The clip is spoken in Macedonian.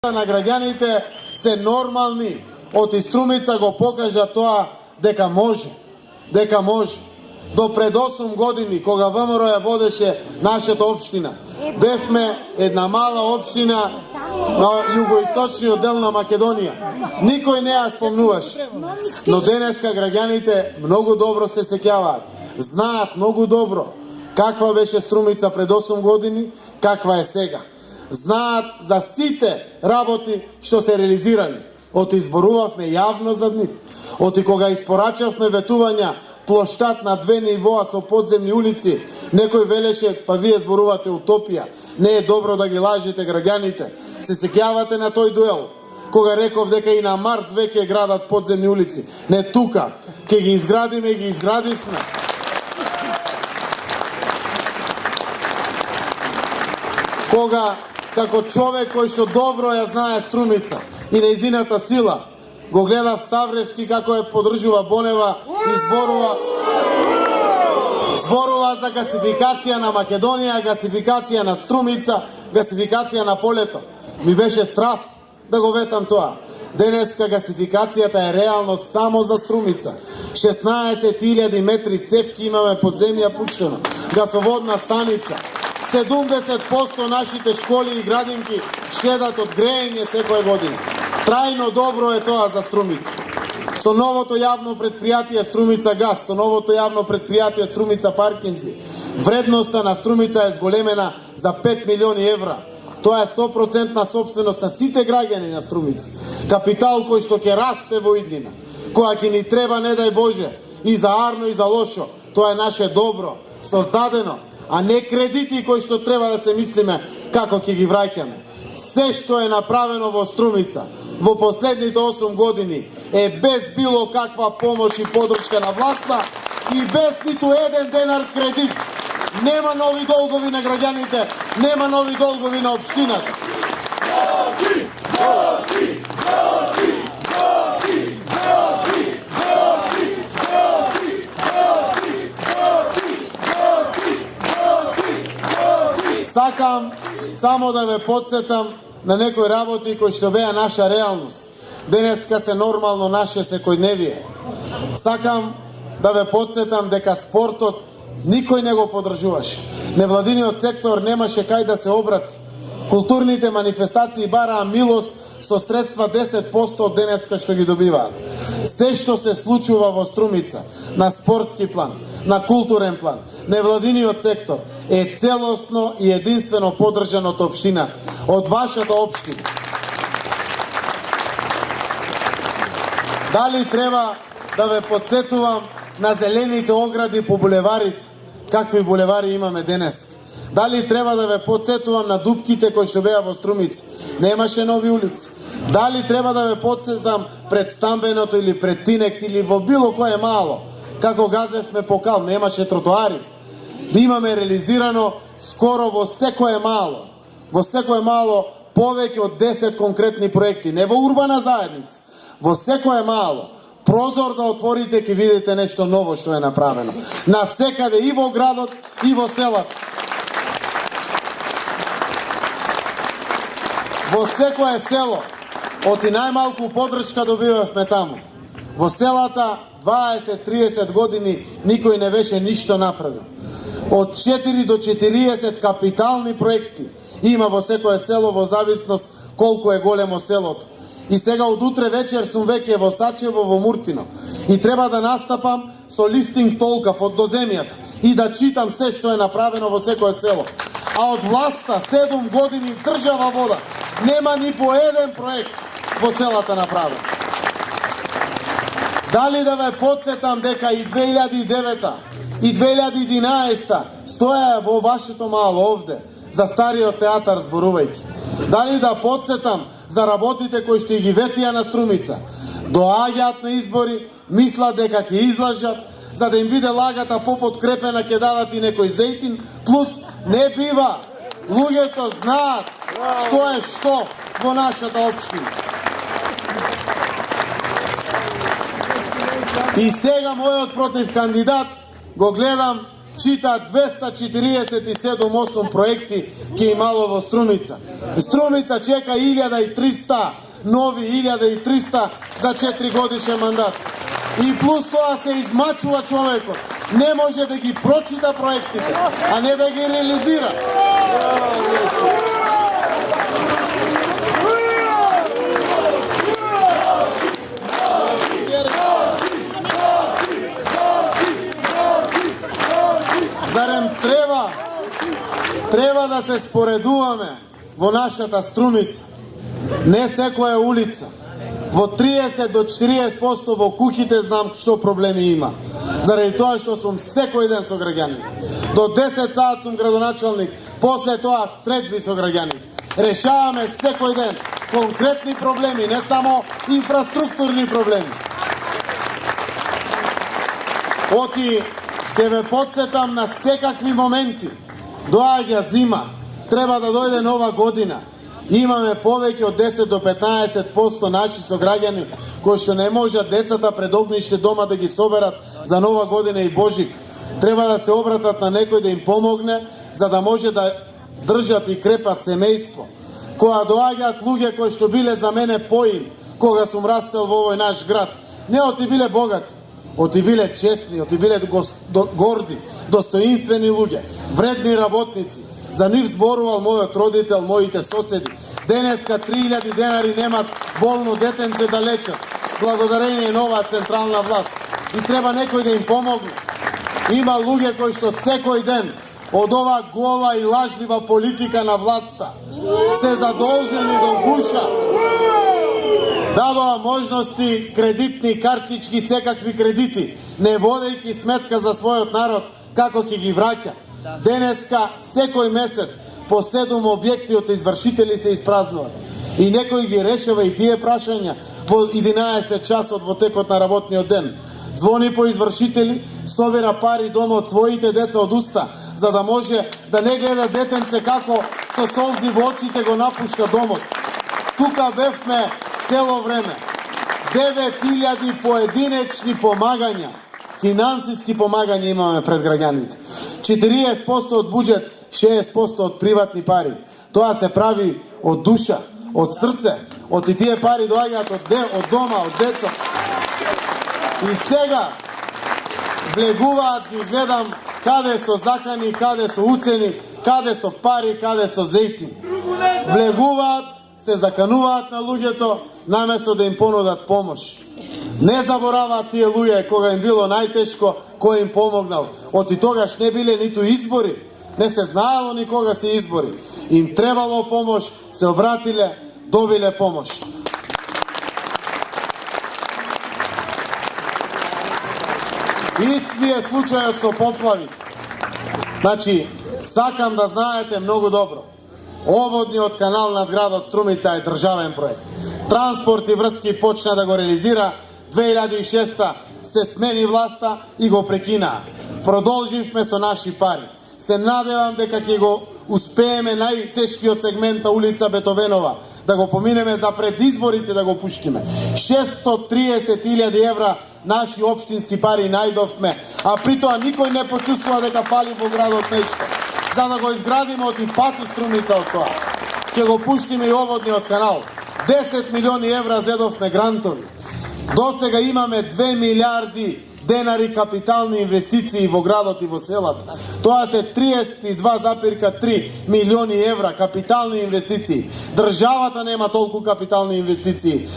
на граѓаните се нормални. Од Струмица го покажа тоа дека може. Дека може. До пред 8 години, кога ВМРО ја водеше нашата општина, бевме една мала општина на југоисточниот дел на Македонија. Никој не ја спомнуваше. Но денеска граѓаните многу добро се сеќаваат. Знаат многу добро каква беше Струмица пред 8 години, каква е сега. Знаат за сите работи што се реализирани. Оти изборувавме јавно за нив. Оти кога испорачавме ветувања плоштад на 2 нивоа со подземни улици, некој велеше, па вие зборувате утопија. Не е добро да ги лажите граѓаните. Се сеќавате на тој дуел, кога реков дека и на Марс веќе градат подземни улици. Не тука, ке ги изградиме и ги изградивме. Кога како човек кој што добро ја знае Струмица и нејзината сила, го гледав Ставревски како ја поддржува Бонева и зборува за гасификација на Македонија, гасификација на Струмица, гасификација на полето. Ми беше страв да го ветам тоа. Денеска гасификацијата е реално само за Струмица. 16.000 метри цевки имаме под земја пуштено. Гасоводна станица. 70% нашите школи и градинки шледат од грејење секоја година. Трајно добро е тоа за Струмица. Со новото јавно предпријатие Струмица Газ, со новото јавно предпријатие Струмица Паркинзи, вредноста на Струмица е зголемена за 5 милиони евра. Тоа е 100% собственост на сите граѓани на Струмица. Капитал кој што ќе расте во иднина, која ќе ни треба, не дај Боже, и за арно и за лошо. Тоа е наше добро, создадено, а не кредити кои што треба да се мислиме како ќе ги враќаме. Се што е направено во Струмица во последните 8 години е без било каква помош и подршка на власта и без ниту еден денар кредит. Нема нови долгови на граѓаните, нема нови долгови на општината. Сакам само да ве подсетам на некои работи кои што беа наша реалност. Денеска се нормално наше секојдневие. Сакам да ве подсетам дека спортот никој не го поддржуваше. Невладиниот сектор немаше кај да се обрати. Културните манифестации бараа милост со средства 10% од денеска што ги добиваат. Се што се случува во Струмица, на спортски план, на културен план, невладиниот сектор е целосно и единствено поддржан од општината, од вашата општина. Дали треба да ве подсетувам на зелените огради по булеварите, какви булевари имаме денес? Дали треба да ве подсетувам на дупките кои што беа во Струмица? Немаше нови улици. Дали треба да ве подсетам пред Стамбеното или пред Тинекс или во било кое мало? Како газевме по кал, немаше тротоари. Да имаме реализирано скоро во секое мало повеќе од 10 конкретни проекти, не во урбана заедница, во секое мало. Прозор да отворите, ќе видите нешто ново што е направено. На секаде и во градот и во селата. Во секое село, од и најмалку поддршка добивавме таму. Во селата 20-30 години никој не беше ништо направил. Од 4 до 40 капитални проекти има во секое село во зависност колку е големо селото. И сега од утре вечер сум веќе во Сачево, во Муртино. И треба да настапам со листинг толкав од доземјата и да читам се што е направено во секое село. А од власта 7 години држава вода. Нема ни по еден проект во селата направен. Дали да ве подсетам дека и 2009 и 2011 стоја во вашето мало овде за стариот театар зборувајќи. Дали да подсетам за работите кои што ги ветија на Струмица. Доаѓаат на избори, мислат дека ќе излажат, за да им биде лагата попоткрепена, ќе дадат и некој зејтин, плюс не бива. Луѓето знаат што е што во нашата општина. И сега мојот против кандидат го гледам чита 247 проекти ке имало во Струмица. Струмица чека 1300, нови 1300 за 4 годишен мандат. И плюс тоа се измачува човекот. Не може да ги прочита проектите, а не да ги реализира. Зарем треба да се споредуваме во нашата Струмица. Не секоја улица. Во 30 до 40% во куќите знам што проблеми има. Заради тоа што сум секој ден со граѓаните. До 10 саат сум градоначалник, после тоа средби со граѓаните. Решаваме секој ден конкретни проблеми, не само инфраструктурни проблеми. Оти ќе ве подсетам на секакви моменти. Доаѓа зима, треба да дојде нова година. Имаме повеќе од 10 до 15% наши сограѓани кои што не можат децата пред огниште дома да ги соберат за нова година и Божик. Треба да се обратат на некој да им помогне, за да може да држат и крепат семејство. Кога доаѓаат луѓе кои што биле за мене поим, кога сум растел во овој наш град, не оти биле богати, оти биле честни, оти биле горди, достоинствени луѓе, вредни работници. За нив зборувал мојот родител, моите соседи. Денеска 3000 денари немат болно детенце да лечат, благодарение на оваа централна власт. И треба некој да им помогне. Има луѓе кои што секој ден од оваа гола и лажлива политика на власта се задолжени до гуша. Дадоа можности, кредитни картички, секакви кредити, не водејќи сметка за својот народ како ќе ги враќа. Денеска секој месец по 7 објекти од извршители се испразнуваат. И некој ги решава и тие прашања во 11 часот во текот на работниот ден. Звони по извршители, собира пари дома од своите деца од уста, за да може да не гледа детенце како со солзи во очите го напушта домот. Тука бевме цело време. 9000 поединечни помагања, финансиски помагања имаме пред граѓаните. 40% од буџет, 60% од приватни пари. Тоа се прави од душа, од срце, од и тие пари доаѓаат од дома, од деца. И сега влегуваат, ги гледам каде со закани, каде со уцени, каде со пари, каде со зејтин. Влегуваат, се закануваат на луѓето, наместо да им понудат помош. Не забораваат тие луѓе кога им било најтешко, кој им помогнал. Оти тогаш не биле ниту избори, не се знаело никога се избори. Им требало помош, се обратиле, добиле помош. Исти е случајот со поплави. Значи, сакам да знаете многу добро. Обводниот канал над градот Струмица е државен проект. Транспорт и врски почна да го реализира 2006 се смени власта и го прекинаа. Продолживме со наши пари. Се надевам дека ќе го успееме најтешкиот сегмент на улица Бетовенова, да го поминеме за пред изборите да го пуштиме. 630.000 евра наши општински пари најдовме, а при тоа никој не почувствува дека фали во градот нешто. За да го изградиме од и пати Струмица од тоа. Ќе го пуштиме и обводниот канал. 10 милиони евра зедовме грантови. До сега имаме 2 милиарди денари капитални инвестиции во градот и во селата. Тоа се 32,3 милиони евра капитални инвестиции. Државата нема толку капитални инвестиции.